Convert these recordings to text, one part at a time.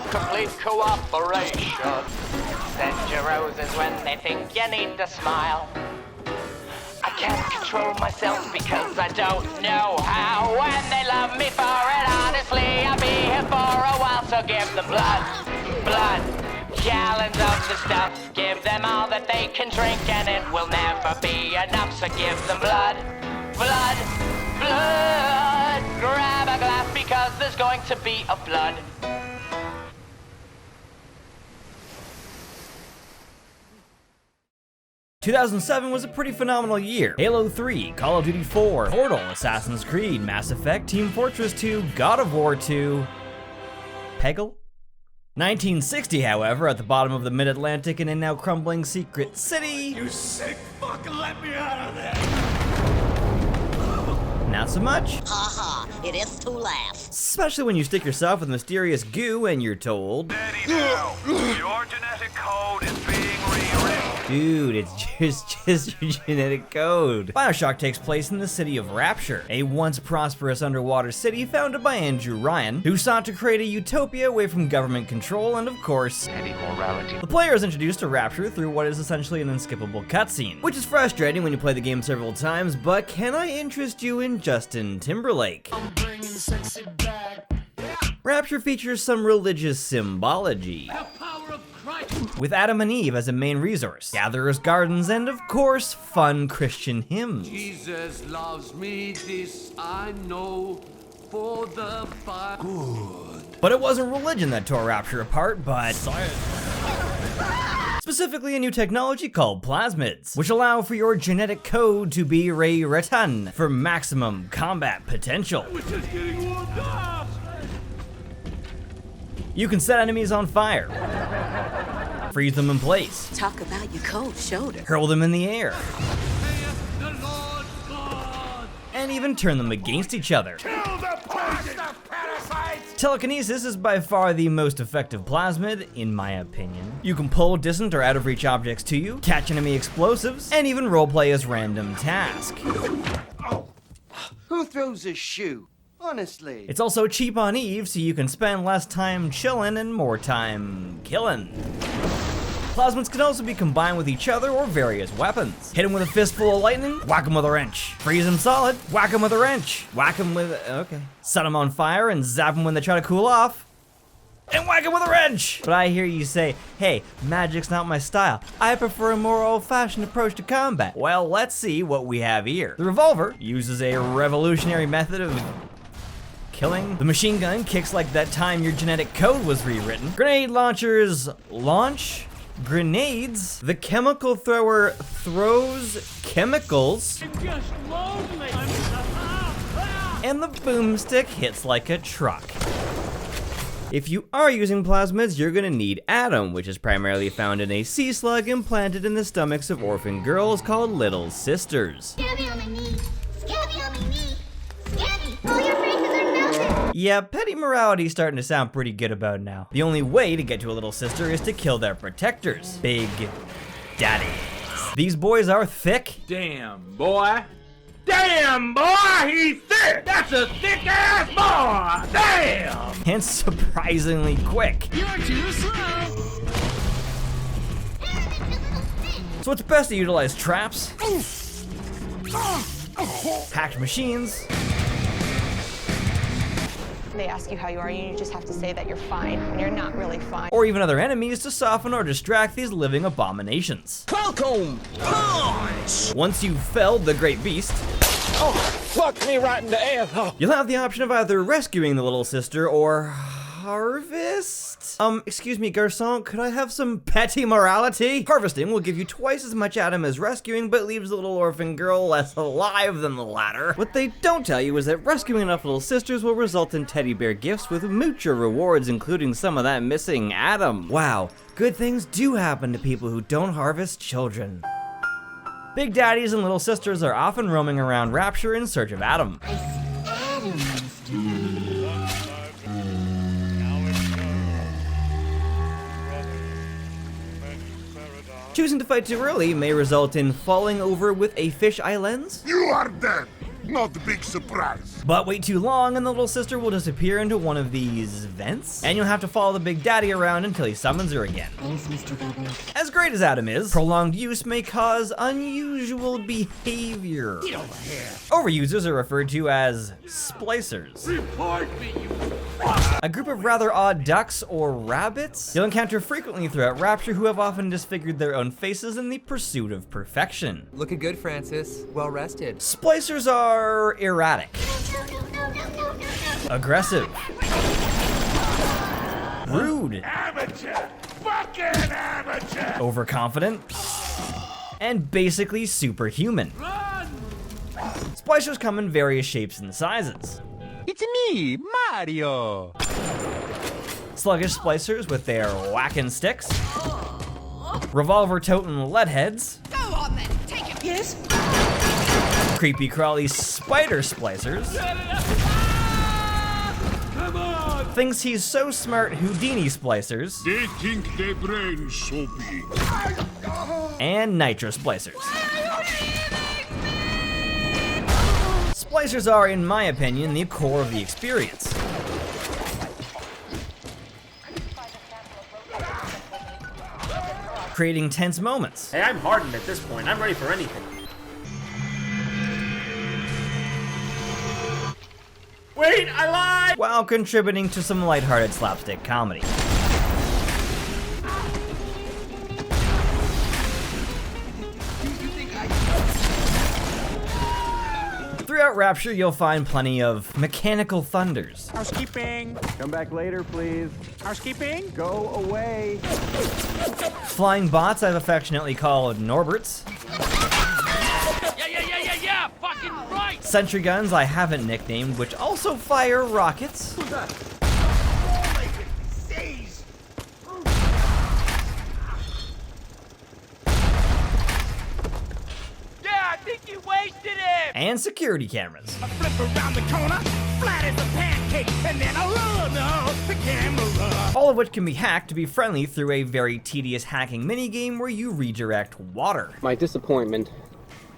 for complete cooperation. Send your roses when they think you need to smile. I can't control myself because I don't know how. When they love me for it, honestly, I'll be here for a while. So give them blood, gallons of the stuff. Give them all that they can drink and it will never be enough. So give them blood. Grab a glass because there's going to be a flood. "2007 was a pretty phenomenal year. Halo 3, Call of Duty 4, Portal, Assassin's Creed, Mass Effect, Team Fortress 2, God of War 2, Peggle? 1960, however, at the bottom of the mid-Atlantic in a now crumbling secret city. You sick fuck, let me out of there! Not so much. Haha, it is to laugh. Especially when you stick yourself with mysterious goo and you're told, Steady now. Your genetic code is being rewritten. dude, it's just your genetic code. BioShock takes place in the city of Rapture, a once prosperous underwater city founded by Andrew Ryan, who sought to create a utopia away from government control and, of course, Petty morality. the player is introduced to Rapture through what is essentially an unskippable cutscene, which is frustrating when you play the game several times, but can I interest you in Justin Timberlake? I'm bringing sexy back. Rapture features some religious symbology, The power of Christ. with Adam and Eve as a main resource, gatherers' gardens, and of course, fun Christian hymns. Jesus loves me, this I know, for the Bible. But it wasn't religion that tore Rapture apart, but science. Specifically a new technology called plasmids, which allow for your genetic code to be rewritten for maximum combat potential. Just getting warmed up. You can set enemies on fire, freeze them in place, Talk about your cold shoulder. hurl them in the air, The Lord God. and even turn them against each other. Kill the poison. Parasites. Telekinesis is by far the most effective plasmid, in my opinion. You can pull distant or out of reach objects to you, catch enemy explosives, and even roleplay as random task. Who throws a shoe? Honestly. It's also cheap on Eve, so you can spend less time chillin' and more time killin'. Plasmids can also be combined with each other or various weapons. Hit him with a fistful of lightning, whack him with a wrench. Freeze him solid, whack him with a wrench. Whack him with, okay. Set him on fire and zap him when they try to cool off. And whack him with a wrench! But I hear you say, hey, magic's not my style. I prefer a more old-fashioned approach to combat. Well, let's see what we have here. The revolver uses a revolutionary method of killing. The machine gun kicks like that time your genetic code was rewritten. Grenade launchers launch grenades. The chemical thrower throws chemicals. Just lonely. And the boomstick hits like a truck. If you are using plasmids, you're gonna need Adam, which is primarily found in a sea slug implanted in the stomachs of orphan girls called Little Sisters. Scabby on my knee. Scabby on my knee. Scabby, all your braces are melted. Yeah, petty morality's starting to sound pretty good about now. The only way to get to a little sister is to kill their protectors. Big daddies. These boys are thick. Damn, boy. Damn, boy, he's thick. That's a thick ass boy. Damn. And surprisingly quick. You're too slow. So it's best to utilize traps, hacked machines, They ask you how you are, you just have to say that you're fine when you're not really fine. or even other enemies to soften or distract these living abominations. Welcome. Punch. Once you've felled the great beast, Oh, fuck me right in the ass. Oh. you'll have the option of either rescuing the little sister or harvest? Excuse me, garçon, could I have some petty morality? Harvesting will give you twice as much Adam as rescuing, but leaves the little orphan girl less alive than the latter. What they don't tell you is that rescuing enough little sisters will result in teddy bear gifts with moocher rewards, including some of that missing Adam. Wow, good things do happen to people who don't harvest children. Big daddies and little sisters are often roaming around Rapture in search of Adam. Choosing to fight too early may result in falling over with a fisheye lens, You are dead. Not a big surprise. But wait too long and the little sister will disappear into one of these vents, and you'll have to follow the big daddy around until he summons her again. Thanks, Mr. Governor. As great as Adam is, prolonged use may cause unusual behavior. Get over here. Overusers are referred to as splicers. Report me, you A group of rather odd ducks or rabbits you'll encounter frequently throughout Rapture who have often disfigured their own faces in the pursuit of perfection. Looking good, Francis. Well rested. Splicers are erratic, aggressive, rude, Amateur! Fucking amateur! overconfident, and basically superhuman. run! Splicers come in various shapes and sizes. It's me, Mario! Sluggish splicers with their whacking sticks, revolver-toting lead heads, Go on then, take it. Yes. creepy crawly spider splicers, Come on! thinks he's so smart Houdini splicers, They think their brains so big. and nitro splicers. Splicers are, in my opinion, the core of the experience. Creating tense moments, Hey, I'm hardened at this point. I'm ready for anything. Wait, I lied! while contributing to some lighthearted slapstick comedy. Throughout Rapture, you'll find plenty of mechanical thunders, Housekeeping! Come back later, please. Housekeeping? Go away. flying bots I've affectionately called Norberts, Yeah, fucking right! sentry guns I haven't nicknamed, which also fire rockets, Yeah, I think you wasted him! and security cameras. Flip around the corner, flat as a pancake, and then I run off the camera. All of which can be hacked to be friendly through a very tedious hacking minigame where you redirect water. My disappointment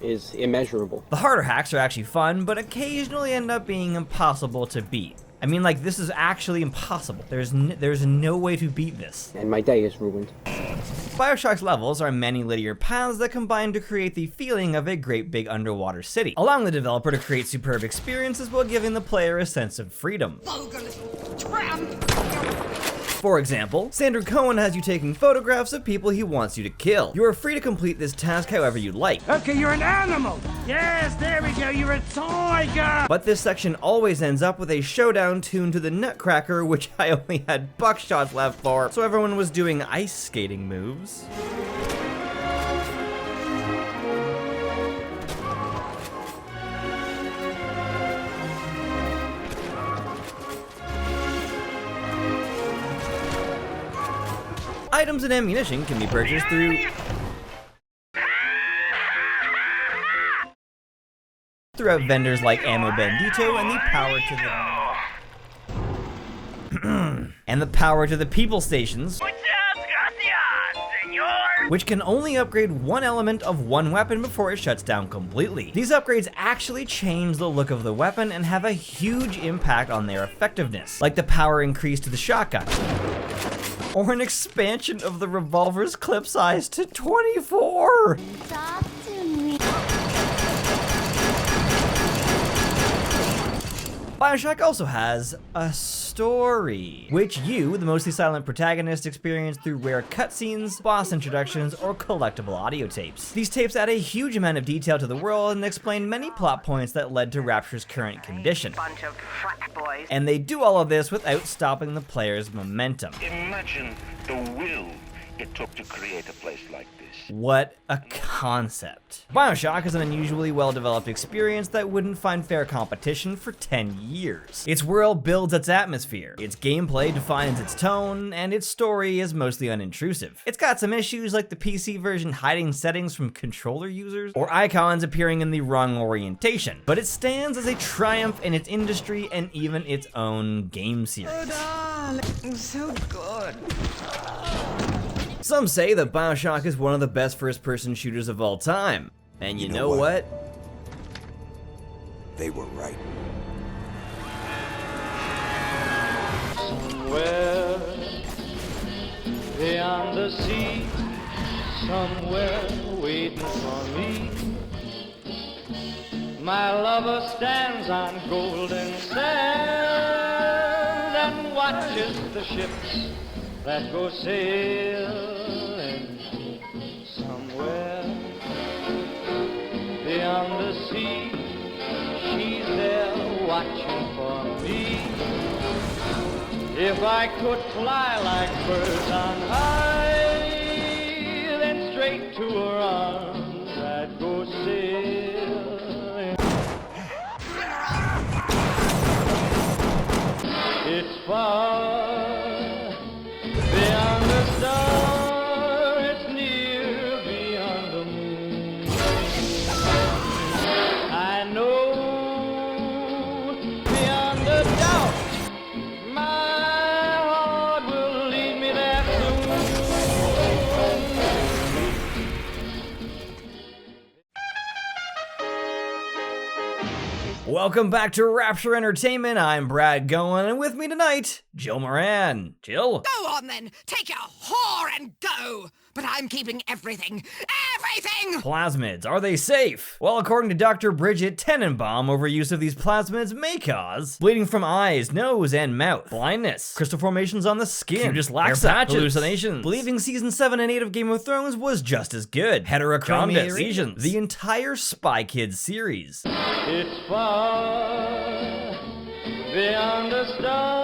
is immeasurable. The harder hacks are actually fun, but occasionally end up being impossible to beat. I mean, like, this is actually impossible. There's no way to beat this. And my day is ruined. BioShock's levels are many linear paths that combine to create the feeling of a great big underwater city, allowing the developer to create superb experiences while giving the player a sense of freedom. For example, Sandra Cohen has you taking photographs of people he wants you to kill. You are free to complete this task however you like. Okay, you're an animal. Yes, there we go. You're a tiger. But this section always ends up with a showdown tuned to the Nutcracker, which I only had buckshots left for, so everyone was doing ice skating moves. Items and ammunition can be purchased throughout vendors like Ammo Bandito and the power to the people stations, which can only upgrade one element of one weapon before it shuts down completely. These upgrades actually change the look of the weapon and have a huge impact on their effectiveness, like the power increase to the shotgun, or an expansion of the revolver's clip size to 24. Talk to me. BioShock also has a story, which you, the mostly silent protagonist, experience through rare cutscenes, boss introductions, or collectible audio tapes. These tapes add a huge amount of detail to the world and explain many plot points that led to Rapture's current condition. Bunch of frat boys. And they do all of this without stopping the player's momentum. Imagine the will it took to create a place like this. What a concept. BioShock is an unusually well-developed experience that wouldn't find fair competition for 10 years. Its world builds its atmosphere, its gameplay defines its tone, and its story is mostly unintrusive. It's got some issues like the PC version hiding settings from controller users, or icons appearing in the wrong orientation, but it stands as a triumph in its industry and even its own game series. So good. Some say that BioShock is one of the best first-person shooters of all time. And you know what? they were right. Somewhere beyond the sea, somewhere waiting for me, my lover stands on golden sands and watches the ships that go sailing. Somewhere beyond the sea, she's there watching for me. If I could fly like birds on high, then straight to her arms I'd go sailing. It's far beyond the star, it's near beyond the moon. I know beyond the doubt my heart will lead me there soon. Welcome back to Rapture Entertainment. I'm Brad Goen, and with me tonight, Jill Moran. Jill? Go on then, take your whore and go! But I'm keeping everything, everything! Plasmids, are they safe? Well, according to Dr. Bridget Tenenbaum, overuse of these plasmids may cause bleeding from eyes, nose, and mouth, blindness, crystal formations on the skin, just laxative, patches, hallucinations. Believing season 7 and 8 of Game of Thrones was just as good, heterochromia, lesions, the entire Spy Kids series. It's far beyond the stars.